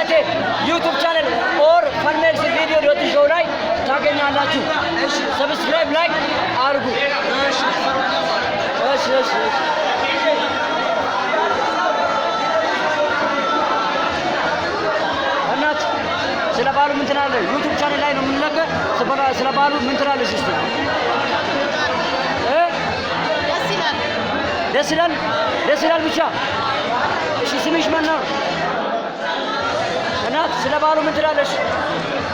ፈጋቴ ዩቲዩብ ቻናል ኦር ፈንሜክስ ቪዲዮ ዶት ሾው ላይ ታገኛላችሁ። ሰብስክራይብ ላይክ አድርጉ። እሺ እናት ስለ ባሉ ምን ትላለህ? ዩቲዩብ ቻናል ላይ ነው የምንለቀው። ስለ ባሉ ምን ትላለሽ? እስቲ ደስ ይላል ብቻ። እሺ ስምሽ ማን ነው? እናት ስለ ባሉ ምን ትላለሽ?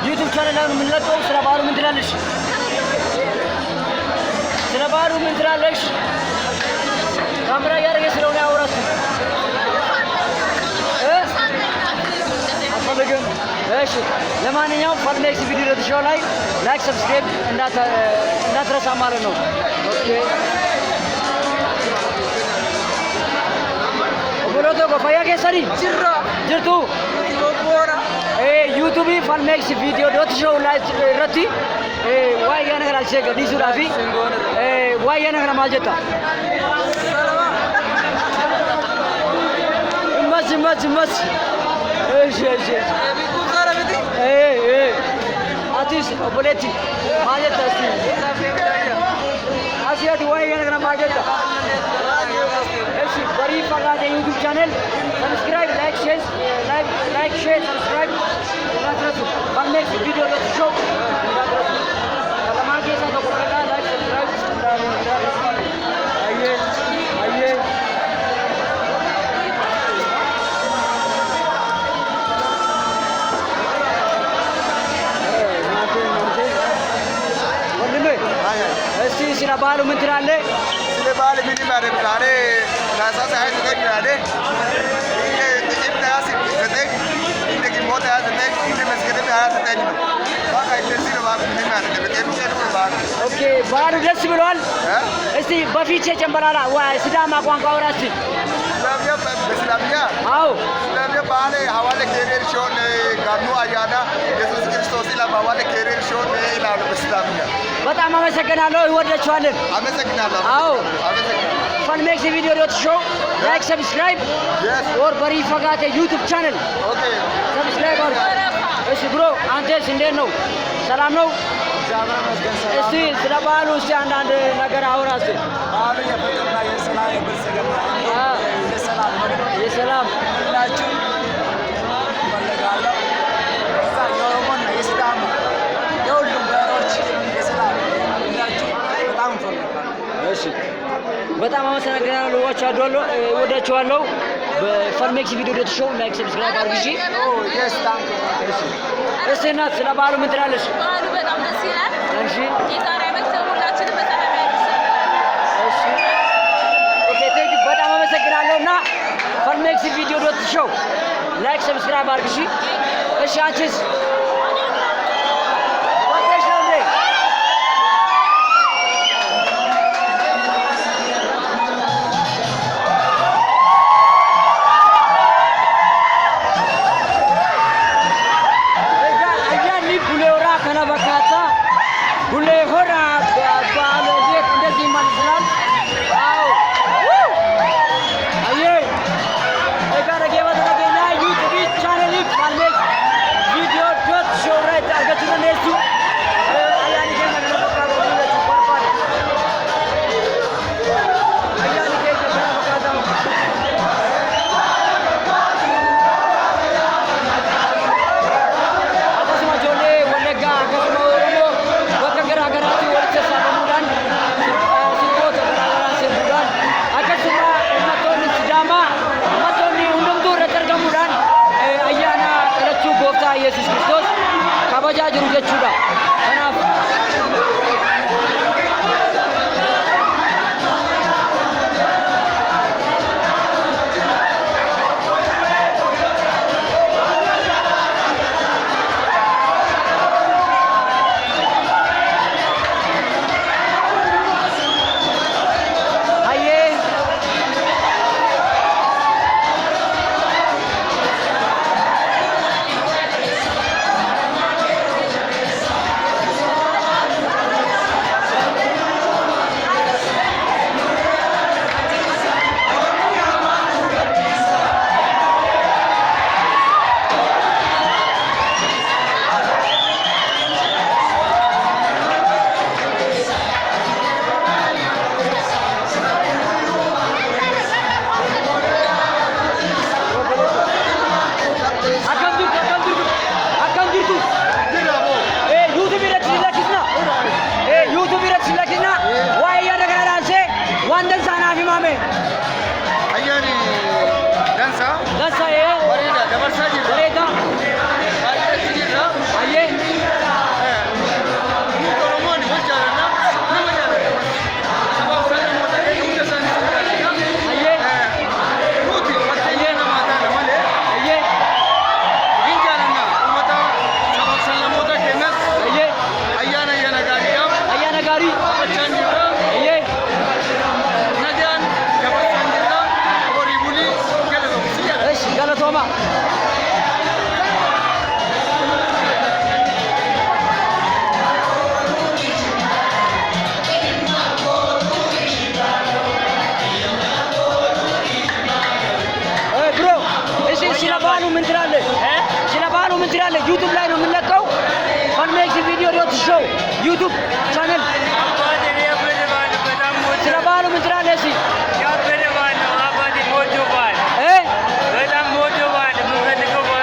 ዩቲዩብ ቻናል ላይ ነው የምንለቀው። ስለ ባሉ ምን ትላለሽ? ስለ ባሉ ምን ትላለሽ? ካሜራ እያደረገ ስለሆነ ያወራስ አትፈልግም? እሺ ለማንኛውም ፈንሜክስ ቪዲዮ ዶት ሾው ላይ ላይክ ሰብስክራይብ እንዳትረሳ ማለት ነው። ኦኬ Boloto ko faya ke sari jirtu YouTube Funmex video dot show live rati why yana kala chega disu rafi why yana kala majeta mas atis oboleti majeta asiat why yana kala majeta बड़ी पगा दे YouTube channel subscribe like share subscribe फनमेक्स video the show तमाम के साथ को लगा like subscribe आइए እስቲ ስለ ባሉ ምን ትላለህ? ስለ ባሉ ምን ማለት ዛሬ ናሳሳ አይተኝ ያለ ኢብታስ ከተክ እንደቂ ሞታ ያዘኝ እንደ መስገደ ያዘኝ ነው ባካ እንደዚህ ነው ባካ ምን ማለት ነው በጤኑ ነው ባካ ኦኬ ባሉ ደስ ብሏል። እስቲ በፊት ጨምበላላ ወይ ሲዳማ ቋንቋ ወራሲ ስላሚያ በስላሚያ አው ስላሚያ ባለ ሐዋለ ከሬር ሾን ጋኑ አያዳ ኢየሱስ ክርስቶስ ኢላማ ሐዋለ ከሬር ሾን ኢላሉ በስላሚያ በጣም አመሰግናለሁ። ይወዳችኋለን። አመሰግናለሁ። አዎ አመሰግናለሁ። ፈንሜክስ ቪዲዮ ዶት ሾው ላይክ ሰብስክራይብ ኦር በሪ ፈጋቴ ዩቲዩብ ቻናል ኦኬ ሰብስክራይብ አድርጉ። እሺ ብሮ አንተስ እንዴት ነው? ሰላም ነው? እስቲ ስለ በዓሉ እስቲ አንዳንድ ነገር አውራ እስቲ። በዓሉ የፍቅርና የሰላም የብልጽግና የሰላም ሁላችሁ እፈልጋለሁ። እዛ የኦሮሞና የሲዳማ የሁሉም ብሔሮች የሰላም ሁላችሁ በጣም እፈልጋለሁ። እሺ በጣም አመሰግናለሁ። ወዳችኋለሁ። በፈንሜክስ ቪዲዮ ዶት ሾው ላይክ ሰብስክራይብ አድርጉ። እሺ እስቲ እናት ስለ በዓሉ ምን ትላለሽ? በዓሉ በጣም ደስ ይላል። እሺ የዛሬ ዓመት ሁላችንም በሰላም ያድርሰን። እሺ ኦኬ ቴንክ ዩ በጣም አመሰግናለሁ። እና ፈንሜክስ ቪዲዮ ዶት ሾው ላይክ ሰብስክራይብ አድርጉ። እሺ አንቺስ ዩቲዩብ ላይ ነው የምንለቀው። ፈንሜክስ ቪዲዮ ዶት ሾው ዩቲዩብ ቻናል። ስለ በዓሉ ምን ትላለህ? እስኪ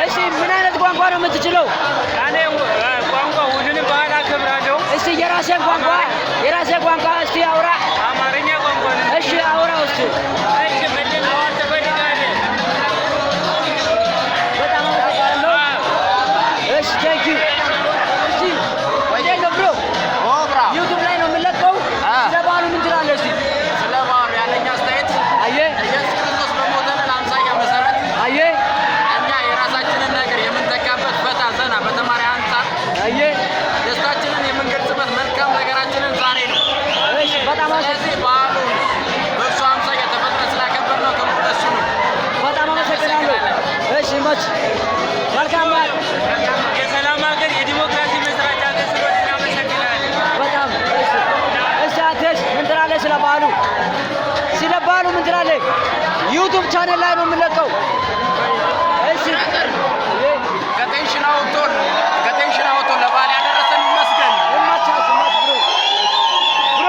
እሺ ምን አይነት ቋንቋ ነው የምትችለው? እስቲ የራሴን ቋንቋ እስቲ አውራ። እሺ አውራ እስቲ። በጣም አመሰግናለሁ። እሺ ቴንክ ዩ። እስቲ እንዴት ነው ብሮ? ዩቲዩብ ላይ ነው የምንለቀው። ስለ በዓሉ ምን ትላለህ? እስቲ ስለ በዓሉ ያለኝ አስተያየት አየህ ኢየሱስ ክርስቶስ በሞተልን አምሳያ መሰረት አየህ እኛ የራሳችንን ነገር የምንተካበት ፈታ ዘና በተማሪ አንጻር አየህ ደስታችንን የምንገልጽበት መልካም ነገራችንን ዛሬ ነው። እሺ በጣም ስለዚህ በዓሉን በእሱ አምሳያ ተፈጥረን ስላከበርነው ክብሩ ለእሱ ነው። በጣም አመሰግናለሁ። እሺ መች መልካም በዓል። የሰላም ሀገር የዲሞክራሲ መስራች ሀገር ስለሆነ እናመሰግናለን። በጣም እሺ። እሺ አንተስ ምን ትላለህ ስለ በዓሉ? ስለ በዓሉ ምን ትላለህ? ዩቲዩብ ቻናል ላይ ነው የምንለቀው። እሺ ከቴንሽን አውጥቶን ለበዓል ያደረሰን ይመስገን። ብሮ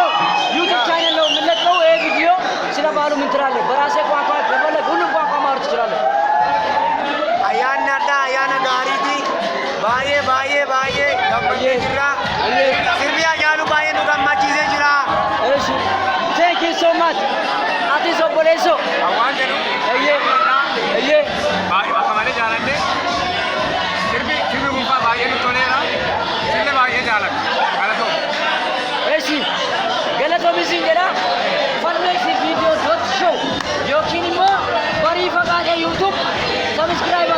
ዩቲዩብ ቻናል ነው የምንለቀው። ይሄ ቪዲዮ ስለ በዓሉ ምን ትላለህ? በራሴ ቋንቋ ከፈለግ ሁሉም ቋንቋ ማውራት ትችላለህ። ayyaanni ayyaana gaariiti baay'ee gammadee jirra sirbi ayyaanu baay'ee nu gammachiisee jira. እሺ ቴንክ ዩ ሶ ማች አቲስ ኦቦሌሶ Waan jedhu እዬ akka malee jaaladhe sirbi gunfaa baay'ee nu toleera. Sirbi baay'ee jaaladha. Galatoo. እሺ ገለቶሚሲን ጀዳ ፈንሜክስ ቪዲዮ ዶት ሾው ዮኪን ሞ በሪ ፈቃደ ዩቲዩብ ሰብስክራይብ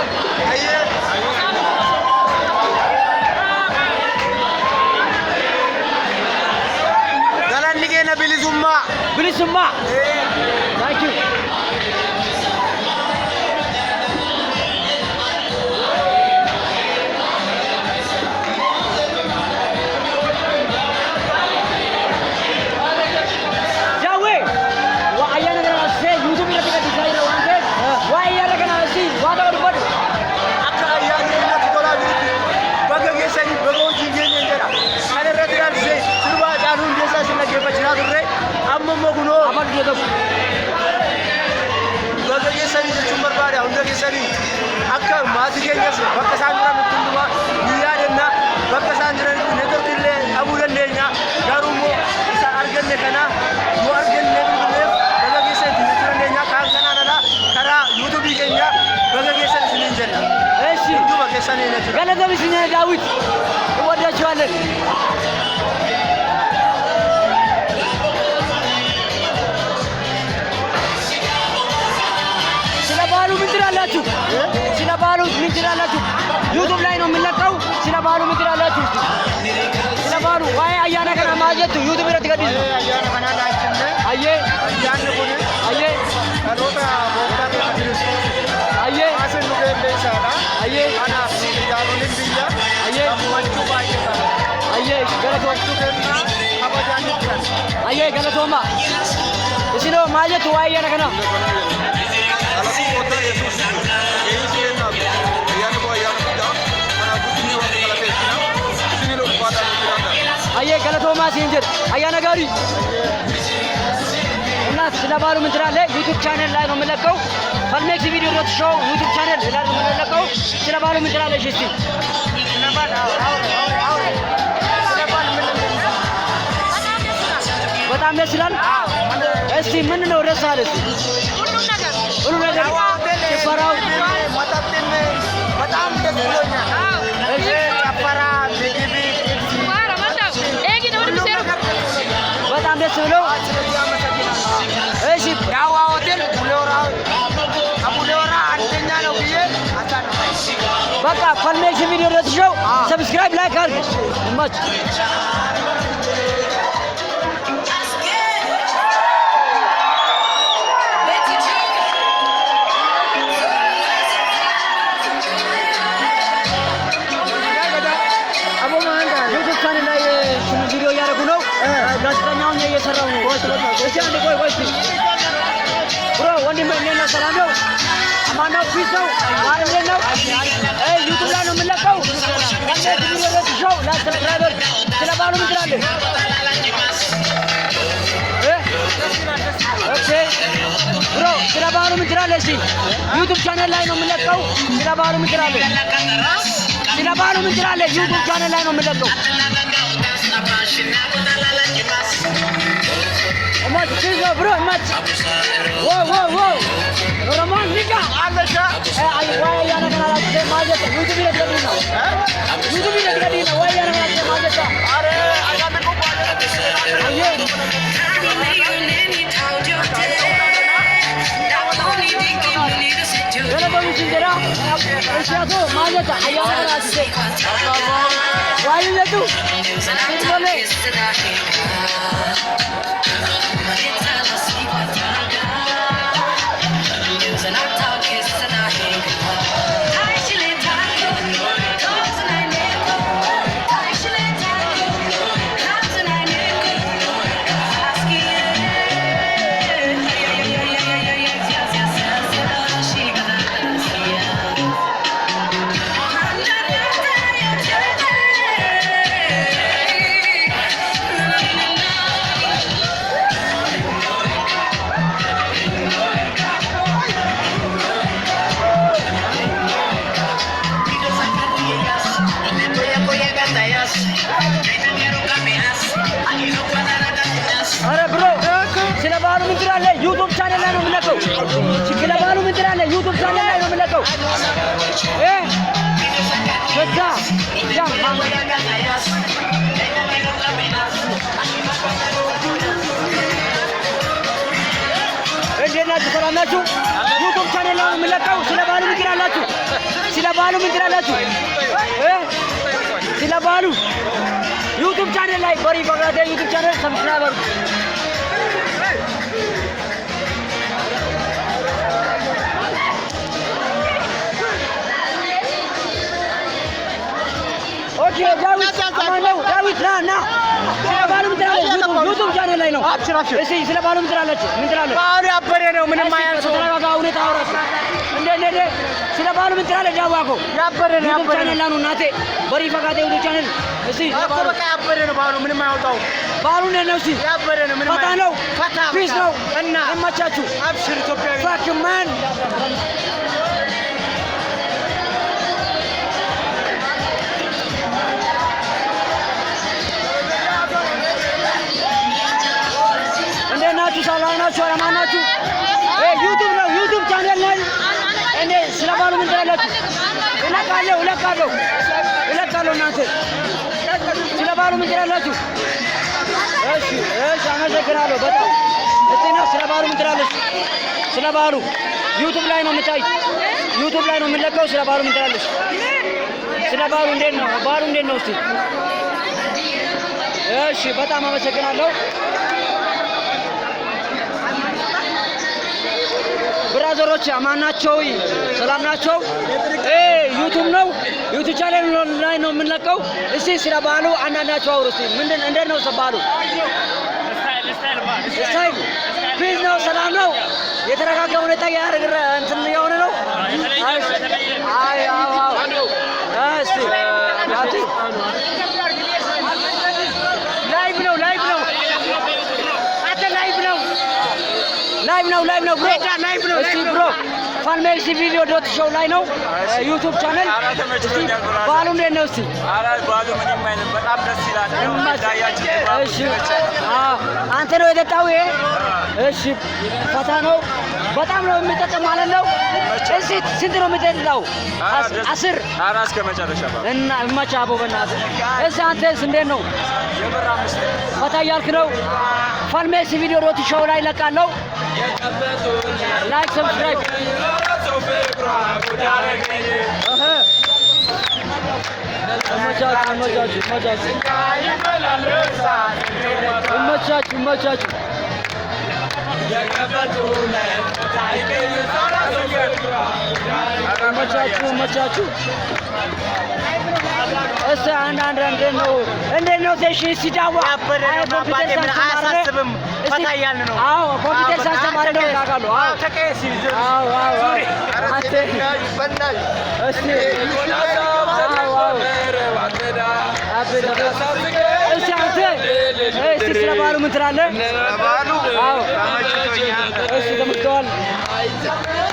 galanni keenya bilisummaa. ብልስማ ታንክ ዩ ጃዌ ዋአያነ ገናሴ ዩቲዩብ ይረጥቀ ዲዛይን ዋንቴ ዋአያነ ገናሴ ዋታ ወድበድ akka ayyaanni irratti tolaa jirutti bakka keessanii bakka hojii keenya jedha kan irratti darsee sirbaa caaluu hundeessaa sin dhaggeeffachaa turre amma immoo kunoo አባል ጀተቡ bakka keessanii jechuun barbaada hunda keessanii akka maatii keenyas bakka isaan jiran nutti hundumaa ni yaadanna bakka isaan jiranitti neetworkii illee dhabuu dandeenya garuu immoo isa arganne kana yoo arganne bilbileef bakka keessanitti jechuu dandeenya kaan kanaanadha karaa yuutuubii keenya bakka keessan isiniin jenna እሺ duuba keessanii jechuudha. ገለቶሚሲን ዳዊት እወዳችኋለን። ስለ በዓሉ ምን ትላላችሁ? ስለ በዓሉ ምን ትላላችሁ? ዩቲዩብ ላይ ነው የምንለቀው። ስለ በዓሉ ምን ትላላችሁ? ስለ በዓሉ ዋይ አያና ከና ማጀቱ ዩቲዩብ ይረት ገዲስ ayyaana kanaa laachifne አየ ayyaanni kun አየ dhaloota gooftaa keenya Kiristoos አየ maasin nu beelleessaadha. አየ Kanaaf jaaroliin biyya Ayyee. gammachuu baay'ee qaba. አየ ገለቶ Gammachuu keenya kabajaan ibsan. አየ ገለቶማ እስሎ ማጀቱ ዋይ አያና ከና Alafu kota Yesuus Yesuus kennaaf ayyaanni koo ayyaana guddaa kanaaf guddinni waan galateessina isinii ulfaadhaan nu jiraata. አየ ገለቶማ ሲንጀር አያና ጋሪ እና ስለ በዓሉ ምን ትላለህ? ዩቲዩብ ቻናል ላይ ነው የምንለቀው። ፈንሜክስ ቪዲዮ ዶት ሾው ዩቲዩብ ቻናል ላይ ነው የምንለቀው። ስለ በዓሉ ምን ትላለሽ? እስቲ በጣም ደስ ይላል። እስቲ ምን ነው ደስ አለ? እስቲ ሁሉም ነገር ሁሉ ነገር ጭፈራው መጠጥን በጣም ደስ ብሎኛል። እሺ ጨፈራ፣ ምግብ፣ ጥብስ ዋራ መጣው ኤጊ ነው ሁሉም ምሰሩ ነገር ደስ ብሎኛል። በጣም ደስ ብለው ስለዚህ አመሰግናለሁ። እሺ ዳዋ ሆቴል አቡሌወራ አንደኛ ነው ብዬ አሳልፋለሁ። በቃ ፈንሜክስ ቪዲዮ ዶት ሾው ሰብስክራይብ ላይክ አድርግ። ይመች ዩቲዩብ ቻናል ላይ ቪዲዮ እያደረጉ ነው። ጋዜጠኛውን እየሰራው ነው። እስቲ አንድ ቆይ ብሮ ወንድሜ እንዴት ነህ? ሰላም ነው? ማነው ፊት ነው ማለት ነው ዩቱብ ላይ ነው የምንለቀው ሾው ለሰብስክራይበር ስለ ባሉ ምን ትላለህ ኦኬ ብሮ ስለ ባሉ ምን ትላለህ እሺ ዩቱብ ቻናል ላይ ነው የምንለቀው ስለ ባሉ ምን ትላለህ ስለ ባሉ ምን ትላለህ ዩቱብ ቻናል ላይ ነው የምንለቀው Mas kizo bro mas. Wow. Roman Nika Alasha. Ay why yana kana se majeta. YouTube ile kadina. YouTube ile kadina why yana kana se majeta. Are agame ko paale. Aye. Yana to misindera. Aisha to majeta ayana kana se. Why you do? Bole. ዩቱብ ቻናል ላይ ነው የምንለቀው ስለ ባሉ ምን ትላለህ ዩቱብ ቻናል ላይ ነው የምንለቀው በዛ እንዴት ናችሁ ሰላም ናችሁ ዩቱብ ቻናል ላይ ነው የምንለቀው ስለ ባሉ ምን ትላላችሁ ስለ ባሉ ምን ትላላችሁ ስለ ባሉ ዩቱብ ቻናል ላይ በሪ በጋደ ዩቱብ ቻናል ሰብስክራይብ አድርጉ ኦኬ ዳዊት ና ስለ ባሉ ምን ትላለህ ዩቱብ ቻናል ላይ ነው እሺ ስለ ባሉ ምን ትላለህ ምን ትላለህ ባሉ ያበረ ነው ምንም አያንሰው ተረጋጋ ሁኔታ አውራስ እንደ ስለ ባሉ ምን ትላለህ ዳዋቆ ያበረ ነው ዩቱብ ቻናል ላይ ነው እናቴ በሪ ፈጋቴ ዩቱብ ቻናል እሺ ባሉ በቃ ያበረ ነው ባሉ ምንም አያወጣው ባሉ ነው እሺ ያበረ ነው ምንም ፈታ ነው ፒስ ነው እና እማቻችሁ አብሽር ኢትዮጵያዊ ፋክማን ሰላም ናችሁ አማን ናችሁ ዩቱብ ነው ዩቱብ ቻናል ላይ እንዴ ስለ ባሉ ምን ትላላችሁ እለቃለሁ እናንተ ስለ ባሉ ምን ትላላችሁ እሺ አመሰግናለሁ በጣም እቴና ስለ ባሉ ምን ትላለች ስለ ባሉ ዩቱብ ላይ ነው የምታይ ዩቱብ ላይ ነው የምንለቀው ስለ ባሉ ምን ትላለች ስለ ባሉ እንዴት ነው ባሉ እንዴት ነው እስቲ እሺ በጣም አመሰግናለሁ ብራዘሮች አማን ናቸው ሰላም ናቸው ዩቱብ ነው ዩቱብ ቻናል ላይ ነው የምንለቀው እስቲ ስለ ባሉ አንዳንዳቸው አውሩ እስቲ ምንድን እንዴት ነው ባሉ ስታይል ፕሊዝ ነው ሰላም ነው የተረጋጋ ሁኔታ ያደርግ እንትን የሆነ ነው አይ አዎ እስቲ ያቲ ላይቭ ነው አተ ላይቭ ነው ብሮ እስቲ ብሮ ፋንሜልሲ ቪዲዮ ዶት ሾው ላይ ነው ዩቱብ ቻናል ባሉ እንዴት ነው እስቲ ባሉ ምንም አይነት በጣም ደስ ይላል እሺ አንተ ነው የጠጣው ይሄ እሺ ፈታ ነው በጣም ነው የሚጠጣው ማለት ነው እሺ ስንት ነው የምትጠጣው 10 አራስ ከመጨረሻ እና እማቻቦ በእናትህ እሺ አንተስ እንዴት ነው የብር 5 ፈታ እያልክ ነው ፋንሜልሲ ቪዲዮ ዶት ሾው ላይ ለቃለሁ ላይክ ሰብስክራይብ ይመቻችሁ መቻችሁ እሺ እንዴት ነው ሴሽን ሲዳዋ አያሳስብም። ፈታ እያልን ነው። አዎ ኮምፒውተር ሳይንስ ተማሪ ነው ታውቃሉ። አዎ ተቀየሲ አዎ አንተ በናል እስቲ እሺ አንተ እስቲ ስለ በዓሉ ምን ትላለህ? በዓሉ አዎ እሺ ተመክተዋል።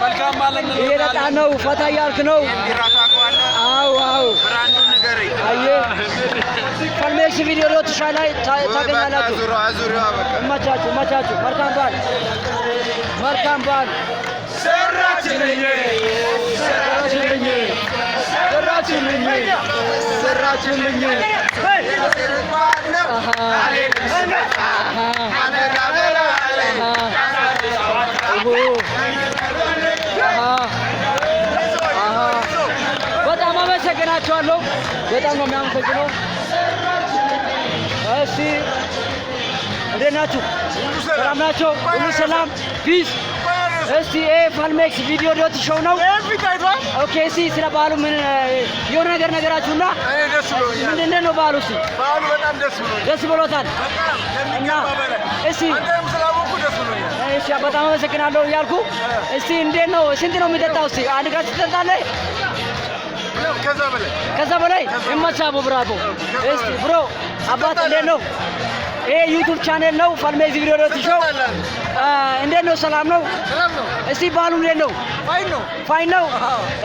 መልካም ማለት ነው። እየጠጣ ነው፣ ፈታ እያልክ ነው። አዎ ብራንዱን ንገረኝ። አየህ ፈልሜክስ ቪዲዮ ሎትሻ ላይ ታገኛላችሁ። አዙሪዋ በቃ መቻችሁ መልካም በዓል ሰራችልኝ በጣም አመሰግናችኋለሁ። በጣም ነው የሚያመሰግነው። እሺ እንዴት ናችሁ? ሰላም ናቸው? ሁሉ ሰላም ፒስ። እስቲ ፈልሜክስ ቪዲዮ ዶት ሾው ነው። ኦኬ እስቲ ስለ በዓሉ ምን የሆነ ነገር ነገራችሁና ምንድን ነው በዓሉ? እስቲ በዓሉ በጣም ደስ ብሎታል እና እስቲ እሺ በጣም አመሰግናለሁ እያልኩ እስቲ እንዴት ነው ስንት ነው የሚጠጣው? እስቲ አንድ ጋር ትጠጣለህ? ከዛ በላይ ይመቻቦ ብራቦ። እስቲ ብሮ አባት እንዴት ነው? ይሄ ዩቲዩብ ቻናል ነው ፈልሜክስ ቪዲዮ ዶት ሾው። እንዴት ነው? ሰላም ነው? እስቲ በዓሉ እንዴት ነው? ፋይን ነው።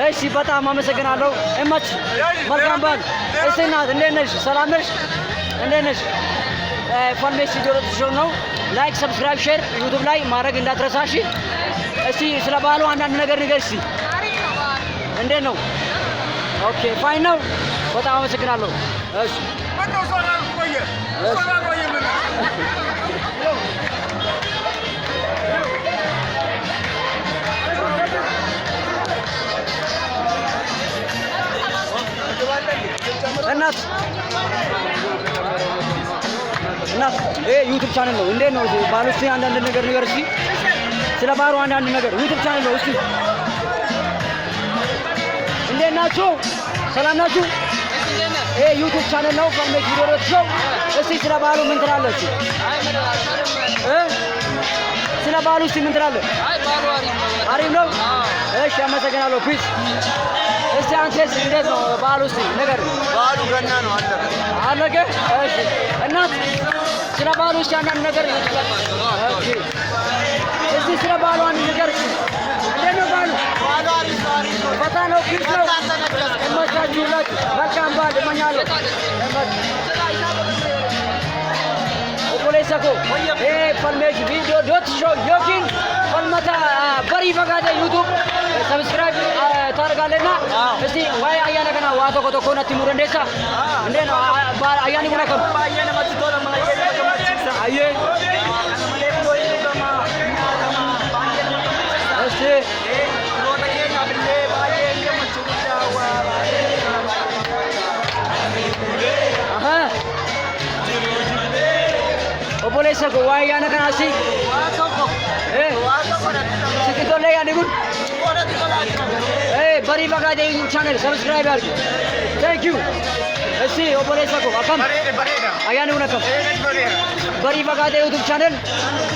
እሺ በጣም አመሰግናለሁ። እማች መልካም በዓል። እስቲ እናት እንዴት ነሽ? ሰላም ነሽ? እንዴት ነሽ? ፈልሜክስ ቪዲዮ ዶት ሾው ነው። ላይክ፣ ሰብስክራይብ፣ ሼር ዩቲዩብ ላይ ማድረግ እንዳትረሳሽ። እስቲ ስለ በዓሉ አንዳንድ ነገር ንገር እስቲ። እንዴት ነው? ኦኬ ፋይን ነው። በጣም አመሰግናለሁ። እሺ እናት ይሄ ዩቲዩብ ቻናል ነው። እንዴት ነው በዓሉ? እስቲ አንዳንድ ነገር ንገር እስቲ ስለ በዓሉ አንዳንድ ነገር። ዩቲዩብ ቻናል ነው። እስቲ እንዴት ናችሁ? ሰላም ናችሁ? ይሄ ዩቲዩብ ቻናል ነው ፈልሜክስ ቪዲዮ ዶት ሾው። እስቲ ስለ በዓሉ ምን ትላለህ? ስለ በዓሉ እስቲ ምን ትላለህ? አሪፍ ነው። እሺ አመሰግናለሁ። ፒስ። እስቲ አንተስ እንዴት ነው በዓሉ? እስቲ ነገር በዓሉ ገና ነው አለቀ። እሺ እናት ስለ በዓሉ እስቲ አንዳንድ ነገር። ኦኬ እስቲ ስለ በዓሉ አንድ ነገር። እንዴት ነው በዓሉ? ፈታ ነው? ፒስ ነው? እመቻችሁላችሁ። መልካም በዓል እመኛለሁ። ኦቦሌሰኮ ፈልሜክስ ቪዲዮ ዶት ሾው ዮኪን ፈልመታ በሪ ፈጋደ ዩቱብ ሰብስክራይብ ታደርጋለና እስቲ ዋይ አያነ ከና ዋቶ ኮቶ ኮነቲ ሙረንዴሳ እንዴ ነው አያኒ ሙራከም አያነ መጥቶ አየ እስቲ Obboleessa koo waa'ee yaana kanaa si sitti tollee yaadni kun barii fagaatee YouTube channel subscribe argi. Thank you. Essi obboleessa koo akkam ayyaanni kun akkam barii fagaatee YouTube channel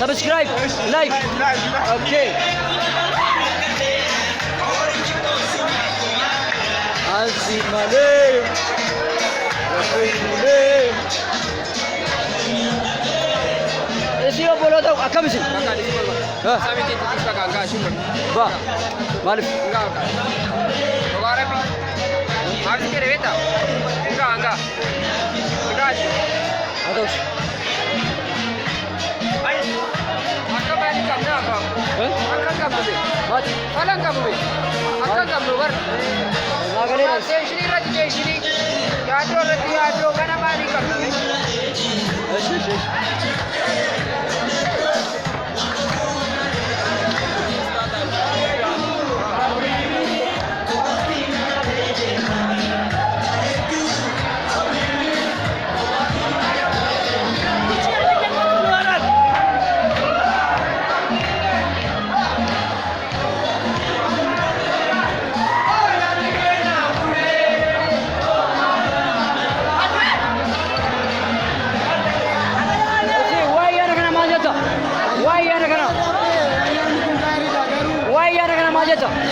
subscribe like. Okay. Asi malee. Esi obboloota akkam isin? Ba maaliif? hojjeta.